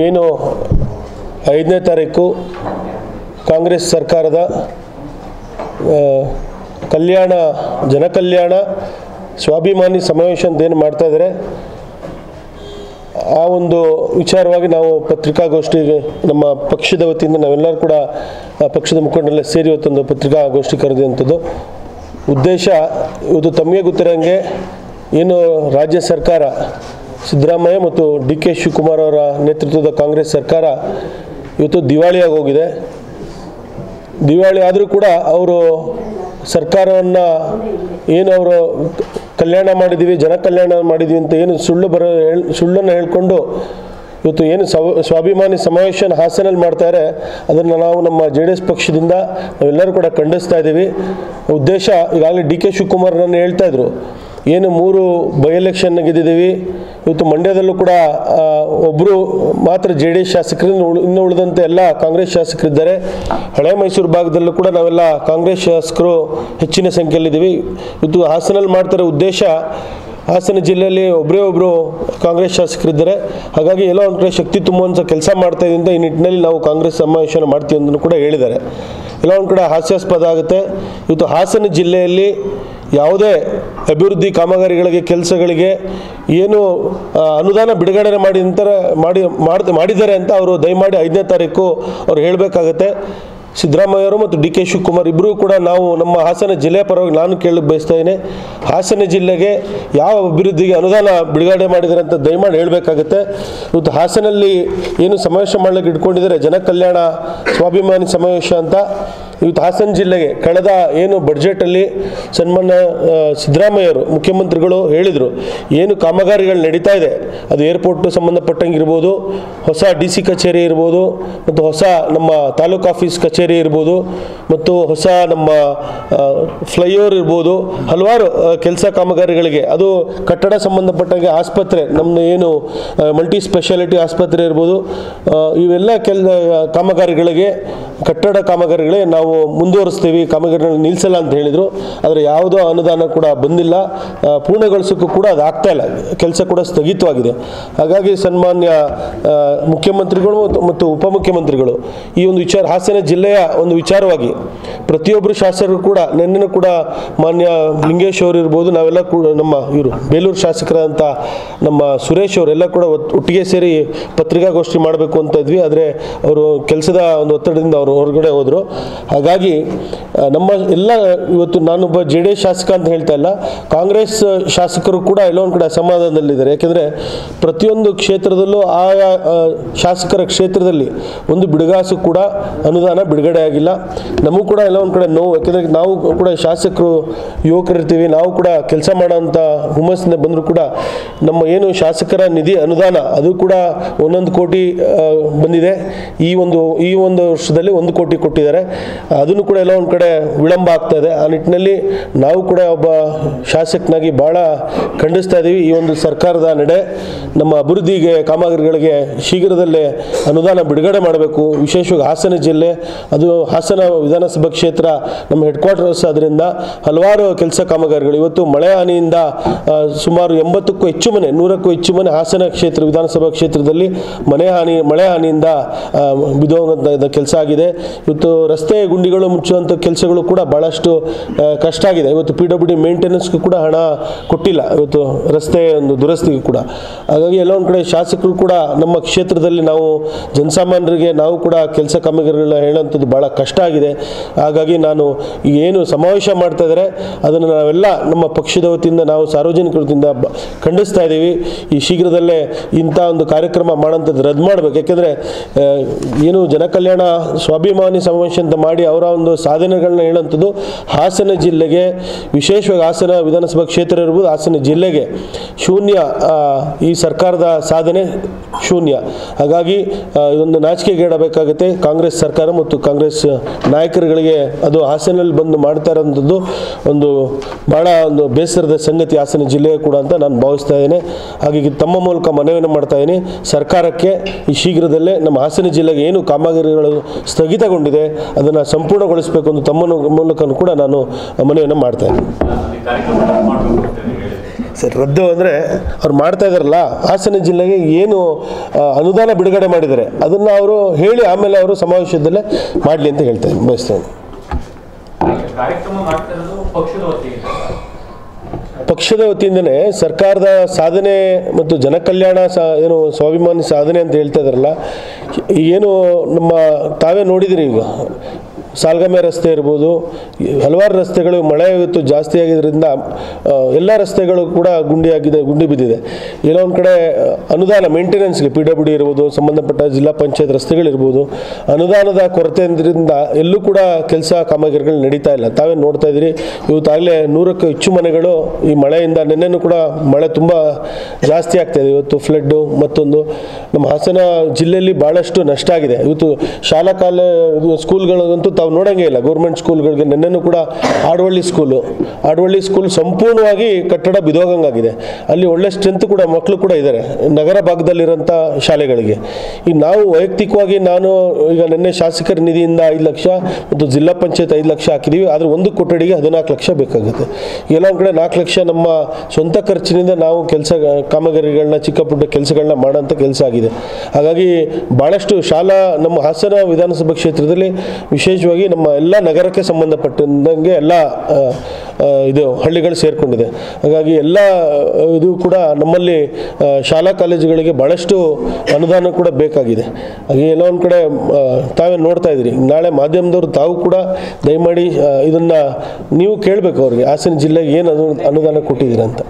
ಏನು 5ನೇ ತಾರೀಕು ಕಾಂಗ್ರೆಸ್ ಸರ್ಕಾರದ ಕಲ್ಯಾಣ ಜನಕಲ್ಯಾಣ ಸ್ವಾಭಿಮಾನಿ ಸಮಾವೇಶ ಅಂತ ಏನು ಮಾಡ್ತಾ ಇದ್ದಾರೆ, ಆ ಒಂದು ವಿಚಾರವಾಗಿ ನಾವು ಪತ್ರಿಕಾಗೋಷ್ಠಿಗೆ ನಮ್ಮ ಪಕ್ಷದ ವತಿಯಿಂದ ನಾವೆಲ್ಲರೂ ಕೂಡ ಪಕ್ಷದ ಮುಖಂಡರೆಲ್ಲ ಸೇರಿ ಇವತ್ತೊಂದು ಪತ್ರಿಕಾಗೋಷ್ಠಿ ಕರೆದಂಥದ್ದು. ಉದ್ದೇಶ ಇವತ್ತು ತಮಗೆ ಗೊತ್ತಿರೋಂಗೆ ಏನು ರಾಜ್ಯ ಸರ್ಕಾರ ಸಿದ್ದರಾಮಯ್ಯ ಮತ್ತು ಡಿ ಕೆ ಶಿವಕುಮಾರ್ ಅವರ ನೇತೃತ್ವದ ಕಾಂಗ್ರೆಸ್ ಸರ್ಕಾರ ಇವತ್ತು ದಿವಾಳಿಯಾಗಿ ಹೋಗಿದೆ. ದಿವಾಳಿ ಆದರೂ ಕೂಡ ಅವರು ಸರ್ಕಾರವನ್ನು ಏನು ಅವರು ಕಲ್ಯಾಣ ಮಾಡಿದ್ದೀವಿ, ಜನ ಕಲ್ಯಾಣ ಮಾಡಿದ್ದೀವಿ ಅಂತ ಏನು ಸುಳ್ಳನ್ನು ಹೇಳ್ಕೊಂಡು ಇವತ್ತು ಏನು ಸ್ವಾಭಿಮಾನಿ ಸಮಾವೇಶ ಹಾಸನಲ್ಲಿ ಮಾಡ್ತಾರೆ, ಅದನ್ನು ನಾವು ನಮ್ಮ JDS ಪಕ್ಷದಿಂದ ನಾವೆಲ್ಲರೂ ಕೂಡ ಖಂಡಿಸ್ತಾ ಇದ್ದೀವಿ. ಉದ್ದೇಶ ಈಗಾಗಲೇ ಡಿ ಕೆ ಶಿವಕುಮಾರ್ ನನ್ನ ಹೇಳ್ತಾ ಇದ್ರು, ಏನು 3 ಬೈ ಎಲೆಕ್ಷನ್ ಗೆದ್ದಿದ್ದೀವಿ, ಇವತ್ತು ಮಂಡ್ಯದಲ್ಲೂ ಕೂಡ ಒಬ್ಬರು ಮಾತ್ರ JDS ಶಾಸಕರು, ಇನ್ನು ಉಳಿದಂತೆ ಎಲ್ಲ ಕಾಂಗ್ರೆಸ್ ಶಾಸಕರಿದ್ದಾರೆ. ಹಳೆ ಮೈಸೂರು ಭಾಗದಲ್ಲೂ ಕೂಡ ನಾವೆಲ್ಲ ಕಾಂಗ್ರೆಸ್ ಶಾಸಕರು ಹೆಚ್ಚಿನ ಸಂಖ್ಯೆಯಲ್ಲಿದ್ದೀವಿ. ಇವತ್ತು ಹಾಸನಲ್ಲಿ ಮಾಡ್ತಾರೆ. ಉದ್ದೇಶ ಹಾಸನ ಜಿಲ್ಲೆಯಲ್ಲಿ ಒಬ್ಬರು ಕಾಂಗ್ರೆಸ್ ಶಾಸಕರಿದ್ದಾರೆ. ಹಾಗಾಗಿ ಎಲ್ಲೋ ಒಂದು ಕಡೆ ಶಕ್ತಿ ತುಂಬುವಂಥ ಕೆಲಸ ಮಾಡ್ತಾ ಇದ್ದಿಂದ ಈ ನಿಟ್ಟಿನಲ್ಲಿ ನಾವು ಕಾಂಗ್ರೆಸ್ ಸಮಾವೇಶನ ಮಾಡ್ತೀವಿ ಅಂತ ಕೂಡ ಹೇಳಿದ್ದಾರೆ. ಎಲ್ಲ ಒಂದು ಕಡೆ ಹಾಸ್ಯಾಸ್ಪದ ಆಗುತ್ತೆ. ಇವತ್ತು ಹಾಸನ ಜಿಲ್ಲೆಯಲ್ಲಿ ಯಾವುದೇ ಅಭಿವೃದ್ಧಿ ಕಾಮಗಾರಿಗಳಿಗೆ ಕೆಲಸಗಳಿಗೆ ಏನು ಅನುದಾನ ಬಿಡುಗಡೆ ಮಾಡಿದ್ದಾರೆ ಅಂತ ಅವರು ದಯಮಾಡಿ 5ನೇ ತಾರೀಕು ಅವ್ರು ಹೇಳಬೇಕಾಗತ್ತೆ. ಸಿದ್ದರಾಮಯ್ಯವರು ಮತ್ತು ಡಿ ಕೆ ಶಿವಕುಮಾರ್ ಇಬ್ಬರೂ ಕೂಡ ನಾವು ನಮ್ಮ ಹಾಸನ ಜಿಲ್ಲೆಯ ಪರವಾಗಿ ನಾನು ಕೇಳಕ್ಕೆ ಬಯಸ್ತಾ ಇದ್ದೀನಿ, ಹಾಸನ ಜಿಲ್ಲೆಗೆ ಯಾವ ಅಭಿವೃದ್ಧಿಗೆ ಅನುದಾನ ಬಿಡುಗಡೆ ಮಾಡಿದ್ದಾರೆ ಅಂತ ದಯಮಾಡಿ ಹೇಳಬೇಕಾಗುತ್ತೆ. ಇವತ್ತು ಹಾಸನಲ್ಲಿ ಏನು ಸಮಾವೇಶ ಮಾಡಲಿಕ್ಕೆ ಇಟ್ಕೊಂಡಿದ್ದಾರೆ ಜನಕಲ್ಯಾಣ ಸ್ವಾಭಿಮಾನಿ ಸಮಾವೇಶ ಅಂತ, ಇವತ್ತು ಹಾಸನ ಜಿಲ್ಲೆಗೆ ಕಳೆದ ಏನು ಬಡ್ಜೆಟಲ್ಲಿ ಸನ್ಮಾನ್ಯ ಸಿದ್ದರಾಮಯ್ಯವರು ಮುಖ್ಯಮಂತ್ರಿಗಳು ಹೇಳಿದರು, ಏನು ಕಾಮಗಾರಿಗಳು ನಡೀತಾ ಇದೆ ಅದು ಏರ್ಪೋರ್ಟ್ ಸಂಬಂಧಪಟ್ಟಂಗೆ ಇರ್ಬೋದು, ಹೊಸ DC ಕಚೇರಿ ಇರ್ಬೋದು, ಮತ್ತು ಹೊಸ ನಮ್ಮ ತಾಲೂಕು ಆಫೀಸ್ ಕಚೇರಿ ಇರ್ಬೋದು, ಮತ್ತು ಹೊಸ ನಮ್ಮ ಫ್ಲೈಓವರ್ ಇರ್ಬೋದು, ಹಲವಾರು ಕೆಲಸ ಕಾಮಗಾರಿಗಳಿಗೆ, ಅದು ಕಟ್ಟಡ ಸಂಬಂಧಪಟ್ಟಂಗೆ ಆಸ್ಪತ್ರೆ ನಮ್ಮದು ಏನು ಮಲ್ಟಿ ಸ್ಪೆಷಾಲಿಟಿ ಆಸ್ಪತ್ರೆ ಇರ್ಬೋದು, ಇವೆಲ್ಲ ಕಾಮಗಾರಿಗಳಿಗೆ ಕಟ್ಟಡ ಕಾಮಗಾರಿಗಳಿಗೆ ನಾವು ಮುಂದುವರಿಸ್ತೀವಿ, ಕಾಮಗಾರಿಗಳನ್ನ ನಿಲ್ಲಿಸಲ್ಲ ಅಂತ ಹೇಳಿದರು. ಆದರೆ ಯಾವುದೋ ಅನುದಾನ ಕೂಡ ಬಂದಿಲ್ಲ, ಪೂರ್ಣಗೊಳಿಸೋಕ್ಕೂ ಕೂಡ ಅದು ಆಗ್ತಾ ಇಲ್ಲ, ಕೆಲಸ ಕೂಡ ಸ್ಥಗಿತವಾಗಿದೆ. ಹಾಗಾಗಿ ಸನ್ಮಾನ್ಯ ಮುಖ್ಯಮಂತ್ರಿಗಳು ಮತ್ತು ಉಪಮುಖ್ಯಮಂತ್ರಿಗಳು ಈ ಒಂದು ವಿಚಾರ ಹಾಸನ ಜಿಲ್ಲೆಯ ಒಂದು ವಿಚಾರವಾಗಿ ಪ್ರತಿಯೊಬ್ಬರು ಶಾಸಕರು ಕೂಡ ನಿನ್ನೆ ಕೂಡ ಮಾನ್ಯ ಲಿಂಗೇಶ್ ಅವರು ಇರ್ಬೋದು, ನಾವೆಲ್ಲ ಕೂಡ ನಮ್ಮ ಇವರು ಬೇಲೂರು ಶಾಸಕರಂತ ನಮ್ಮ ಸುರೇಶ್ ಅವರೆಲ್ಲ ಕೂಡ ಒಟ್ಟಿಗೆ ಸೇರಿ ಪತ್ರಿಕಾಗೋಷ್ಠಿ ಮಾಡಬೇಕು ಅಂತ ಇದ್ವಿ. ಆದರೆ ಅವರು ಕೆಲಸದ ಒಂದು ಒತ್ತಡದಿಂದ ಅವರು ಹೊರಗಡೆ ಹೋದರು. ಹಾಗಾಗಿ ನಮ್ಮ ಎಲ್ಲ ಇವತ್ತು ನಾನೊಬ್ಬ JDS ಶಾಸಕ ಅಂತ ಹೇಳ್ತಾ ಇಲ್ಲ, ಕಾಂಗ್ರೆಸ್ ಶಾಸಕರು ಕೂಡ ಎಲ್ಲೋ ಒಂದು ಕಡೆ ಅಸಮಾಧಾನದಲ್ಲಿದ್ದಾರೆ. ಯಾಕೆಂದರೆ ಪ್ರತಿಯೊಂದು ಕ್ಷೇತ್ರದಲ್ಲೂ ಆಯಾ ಶಾಸಕರ ಕ್ಷೇತ್ರದಲ್ಲಿ ಒಂದು ಬಿಡುಗಾಸು ಕೂಡ ಅನುದಾನ ಬಿಡುಗಡೆ ಆಗಿಲ್ಲ. ನಮಗೂ ಕೂಡ ಎಲ್ಲ ಒಂದು ಕಡೆ ನೋವು, ಯಾಕೆಂದರೆ ನಾವು ಕೂಡ ಶಾಸಕರು ಯುವಕರಿರ್ತೀವಿ, ನಾವು ಕೂಡ ಕೆಲಸ ಮಾಡೋಂಥ ಹುಮ್ಮಸ್ಸಿಂದ ಬಂದರೂ ಕೂಡ ನಮ್ಮ ಏನು ಶಾಸಕರ ನಿಧಿ ಅನುದಾನ ಅದು ಕೂಡ 1 ಕೋಟಿ ಬಂದಿದೆ. ಈ ಒಂದು ವರ್ಷದಲ್ಲಿ 1 ಕೋಟಿ ಕೊಟ್ಟಿದ್ದಾರೆ. ಅದನ್ನು ಕೂಡ ಎಲ್ಲ ಒಂದು ಕಡೆ ವಿಳಂಬ ಆಗ್ತಾ ಇದೆ. ಆ ನಿಟ್ಟಿನಲ್ಲಿ ನಾವು ಕೂಡ ಒಬ್ಬ ಶಾಸಕನಾಗಿ ಭಾಳ ಖಂಡಿಸ್ತಾ ಇದ್ದೀವಿ. ಈ ಒಂದು ಸರ್ಕಾರದ ನಡೆ ನಮ್ಮ ಅಭಿವೃದ್ಧಿಗೆ ಕಾಮಗಾರಿಗಳಿಗೆ ಶೀಘ್ರದಲ್ಲೇ ಅನುದಾನ ಬಿಡುಗಡೆ ಮಾಡಬೇಕು. ವಿಶೇಷವಾಗಿ ಹಾಸನ ಜಿಲ್ಲೆ, ಅದು ಹಾಸನ ವಿಧಾನಸಭಾ ಕ್ಷೇತ್ರ ನಮ್ಮ ಹೆಡ್ ಕ್ವಾರ್ಟರ್ಸ್, ಅದರಿಂದ ಹಲವಾರು ಕೆಲಸ ಕಾಮಗಾರಿಗಳು ಇವತ್ತು ಮಳೆ ಹಾನಿಯಿಂದ ಸುಮಾರು 80ಕ್ಕೂ ಹೆಚ್ಚು ಮನೆ, 100ಕ್ಕೂ ಹೆಚ್ಚು ಮನೆ ಹಾಸನ ಕ್ಷೇತ್ರ ವಿಧಾನಸಭಾ ಕ್ಷೇತ್ರದಲ್ಲಿ ಮಳೆ ಹಾನಿಯಿಂದ ಬಿದ್ದೋಗುವಂಥ ಕೆಲಸ ಆಗಿದೆ. ಇವತ್ತು ರಸ್ತೆ ಗುಂಡಿಗಳು ಮುಚ್ಚುವಂಥ ಕೆಲಸಗಳು ಕೂಡ ಭಾಳಷ್ಟು ಕಷ್ಟ ಆಗಿದೆ. ಇವತ್ತು PWD ಮೇಂಟೆನೆನ್ಸ್ಗೂ ಕೂಡ ಹಣ ಕೊಟ್ಟಿಲ್ಲ, ಇವತ್ತು ರಸ್ತೆ ಒಂದು ದುರಸ್ತಿಗೂ ಕೂಡ. ಹಾಗಾಗಿ ಎಲ್ಲ ಒಂದು ಕಡೆ ಶಾಸಕರು ಕೂಡ ನಮ್ಮ ಕ್ಷೇತ್ರದಲ್ಲಿ ನಾವು ಜನಸಾಮಾನ್ಯರಿಗೆ ನಾವು ಕೂಡ ಕೆಲಸ ಕಾಮಗಾರಿಗಳನ್ನ ಹೇಳೋಂಥದ್ದು ಭಾಳ ಕಷ್ಟ ಆಗಿದೆ. ಹಾಗಾಗಿ ನಾನು ಏನು ಸಮಾವೇಶ ಮಾಡ್ತಾ ಇದ್ದಾರೆ ಅದನ್ನು ನಾವೆಲ್ಲ ನಮ್ಮ ಪಕ್ಷದ ವತಿಯಿಂದ ನಾವು ಸಾರ್ವಜನಿಕರ ವತಿಯಿಂದ ಖಂಡಿಸ್ತಾ ಇದ್ದೀವಿ. ಈ ಶೀಘ್ರದಲ್ಲೇ ಇಂಥ ಒಂದು ಕಾರ್ಯಕ್ರಮ ಮಾಡೋಂಥದ್ದು ರದ್ದು ಮಾಡಬೇಕು. ಯಾಕೆಂದರೆ ಏನು ಜನಕಲ್ಯಾಣ ಸ್ವಾಭಿಮಾನಿ ಸಮಾವೇಶ ಅಂತ ಮಾಡಿ ಅವರ ಒಂದು ಸಾಧನೆಗಳನ್ನ ಹೇಳೋಂಥದ್ದು ಹಾಸನ ಜಿಲ್ಲೆಗೆ, ವಿಶೇಷವಾಗಿ ಹಾಸನ ವಿಧಾನಸಭಾ ಕ್ಷೇತ್ರ ಇರ್ಬೋದು, ಹಾಸನ ಜಿಲ್ಲೆಗೆ ಶೂನ್ಯ, ಈ ಸರ್ಕಾರದ ಸಾಧನೆ ಶೂನ್ಯ. ಹಾಗಾಗಿ ಇದೊಂದು ನಾಚಿಕೆಗೇಡಬೇಕಾಗುತ್ತೆ ಕಾಂಗ್ರೆಸ್ ಸರ್ಕಾರ ಮತ್ತು ಕಾಂಗ್ರೆಸ್ ನಾಯಕರುಗಳಿಗೆ. ಅದು ಹಾಸನಲ್ಲಿ ಬಂದು ಮಾಡ್ತಾ ಇರೋಂಥದ್ದು ಒಂದು ಭಾಳ ಒಂದು ಬೇಸರದ ಸಂಗತಿ ಹಾಸನ ಜಿಲ್ಲೆಯೂ ಕೂಡ ಅಂತ ನಾನು ಭಾವಿಸ್ತಾ ಇದ್ದೇನೆ. ಹಾಗಾಗಿ ತಮ್ಮ ಮೂಲಕ ಮನವಿಯನ್ನು ಮಾಡ್ತಾ ಇದ್ದೀನಿ ಸರ್ಕಾರಕ್ಕೆ, ಈ ಶೀಘ್ರದಲ್ಲೇ ನಮ್ಮ ಹಾಸನ ಜಿಲ್ಲೆಗೆ ಏನು ಕಾಮಗಾರಿಗಳು ಸ್ಥಗಿತಗೊಂಡಿದೆ ಅದನ್ನು ಸಂಪೂರ್ಣಗೊಳಿಸಬೇಕು ಅಂತ ತಮ್ಮ ಮೂಲಕ ಕೂಡ ನಾನು ಮನವಿಯನ್ನು ಮಾಡ್ತಾ ಇದ್ದೀನಿ. ಸರ್ ರದ್ದು ಅಂದರೆ ಅವ್ರು ಮಾಡ್ತಾ ಇದ್ದಾರಲ್ಲ, ಹಾಸನ ಜಿಲ್ಲೆಗೆ ಏನು ಅನುದಾನ ಬಿಡುಗಡೆ ಮಾಡಿದ್ದಾರೆ ಅದನ್ನು ಅವರು ಹೇಳಿ ಆಮೇಲೆ ಅವರು ಸಮಾವೇಶದಲ್ಲೇ ಮಾಡಲಿ ಅಂತ ಹೇಳ್ತಾರೆ ಬಯಸ್ತೇನೆ. ಪಕ್ಷದ ವತಿಯಿಂದನೇ ಸರ್ಕಾರದ ಸಾಧನೆ ಮತ್ತು ಜನಕಲ್ಯಾಣ ಏನು ಸ್ವಾಭಿಮಾನಿ ಸಾಧನೆ ಅಂತ ಹೇಳ್ತಾ ಇದ್ದಾರಲ್ಲ, ಏನು ನಮ್ಮ ತಾವೇ ನೋಡಿದಿರಿ ಈಗ ಸಾಲ್ಗಮೆ ರಸ್ತೆ ಇರ್ಬೋದು, ಹಲವಾರು ರಸ್ತೆಗಳು ಮಳೆ ಇವತ್ತು ಜಾಸ್ತಿ ಆಗಿದ್ದರಿಂದ ಎಲ್ಲ ರಸ್ತೆಗಳು ಕೂಡ ಗುಂಡಿ ಬಿದ್ದಿದೆ. ಏನೋ ಒಂದು ಕಡೆ ಅನುದಾನ ಮೇಂಟೆನೆನ್ಸ್ಗೆ PWD ಇರ್ಬೋದು, ಸಂಬಂಧಪಟ್ಟ ಜಿಲ್ಲಾ ಪಂಚಾಯತ್ ರಸ್ತೆಗಳಿರ್ಬೋದು, ಅನುದಾನದ ಕೊರತೆಯಿಂದ ಎಲ್ಲೂ ಕೂಡ ಕೆಲಸ ಕಾಮಗಾರಿಗಳು ನಡೀತಾ ಇಲ್ಲ. ತಾವೇ ನೋಡ್ತಾ ಇದ್ದೀರಿ, ಇವತ್ತಾಗಲೇ 100ಕ್ಕೂ ಹೆಚ್ಚು ಮನೆಗಳು ಈ ಮಳೆಯಿಂದ, ನಿನ್ನೆನೂ ಕೂಡ ಮಳೆ ತುಂಬ ಜಾಸ್ತಿ ಆಗ್ತಾಯಿದೆ. ಇವತ್ತು ಫ್ಲಡ್ಡು ಮತ್ತೊಂದು ನಮ್ಮ ಹಾಸನ ಜಿಲ್ಲೆಯಲ್ಲಿ ಭಾಳಷ್ಟು ನಷ್ಟ ಆಗಿದೆ. ಇವತ್ತು ಶಾಲಾ ಸ್ಕೂಲ್ಗಳಿಗಂತೂ ತಾವು ನೋಡೋಂಗೇ ಇಲ್ಲ. ಗೌರ್ಮೆಂಟ್ ಸ್ಕೂಲ್ಗಳಿಗೆ ನಿನ್ನೆನೂ ಕೂಡ ಆಡವಳ್ಳಿ ಸ್ಕೂಲ್ ಸಂಪೂರ್ಣವಾಗಿ ಕಟ್ಟಡ ಬಿದೋಗಂಗಾಗಿದೆ. ಅಲ್ಲಿ ಒಳ್ಳೆ ಸ್ಟ್ರೆಂತ್ ಕೂಡ ಮಕ್ಕಳು ಕೂಡ ಇದ್ದಾರೆ ನಗರ ಭಾಗದಲ್ಲಿರೋಂಥ ಶಾಲೆಗಳಿಗೆ. ಈಗ ನಾವು ವೈಯಕ್ತಿಕವಾಗಿ ನಾನು ಈಗ ನಿನ್ನೆ ಶಾಸಕರ ನಿಧಿಯಿಂದ 5 ಲಕ್ಷ ಮತ್ತು ಜಿಲ್ಲಾ ಪಂಚಾಯತ್ 5 ಲಕ್ಷ ಹಾಕಿದ್ದೀವಿ. ಆದರೆ ಒಂದು ಕೊಠಡಿಗೆ 14 ಲಕ್ಷ ಬೇಕಾಗುತ್ತೆ. ಎಲ್ಲ ಒಂದು ಕಡೆ 4 ಲಕ್ಷ ನಮ್ಮ ಸ್ವಂತ ಖರ್ಚಿನಿಂದ ನಾವು ಕೆಲಸ ಕಾಮಗಾರಿಗಳನ್ನ ಚಿಕ್ಕ ಪುಟ್ಟ ಕೆಲಸಗಳನ್ನ ಮಾಡೋಂಥ ಕೆಲಸ ಆಗಿದೆ. ಹಾಗಾಗಿ ಭಾಳಷ್ಟು ಶಾಲಾ ನಮ್ಮ ಹಾಸನ ವಿಧಾನಸಭಾ ಕ್ಷೇತ್ರದಲ್ಲಿ ವಿಶೇಷವಾಗಿ ನಮ್ಮ ಎಲ್ಲ ನಗರಕ್ಕೆ ಸಂಬಂಧಪಟ್ಟಂಗೆ ಎಲ್ಲ ಇದು ಹಳ್ಳಿಗಳು ಸೇರಿಕೊಂಡಿದೆ. ಹಾಗಾಗಿ ಎಲ್ಲ ಇದು ಕೂಡ ನಮ್ಮಲ್ಲಿ ಶಾಲಾ ಕಾಲೇಜುಗಳಿಗೆ ಭಾಳಷ್ಟು ಅನುದಾನ ಕೂಡ ಬೇಕಾಗಿದೆ. ಹಾಗೆ ಎಲ್ಲ ಒಂದು ಕಡೆ ತಾವೇ ನೋಡ್ತಾ ಇದ್ದೀರಿ. ನಾಳೆ ಮಾಧ್ಯಮದವರು ತಾವು ಕೂಡ ದಯಮಾಡಿ ಇದನ್ನು ನೀವು ಕೇಳಬೇಕು ಅವ್ರಿಗೆ, ಹಾಸನ ಜಿಲ್ಲೆಗೆ ಏನು ಅನುದಾನ ಕೊಟ್ಟಿದ್ದೀರಾ ಅಂತ.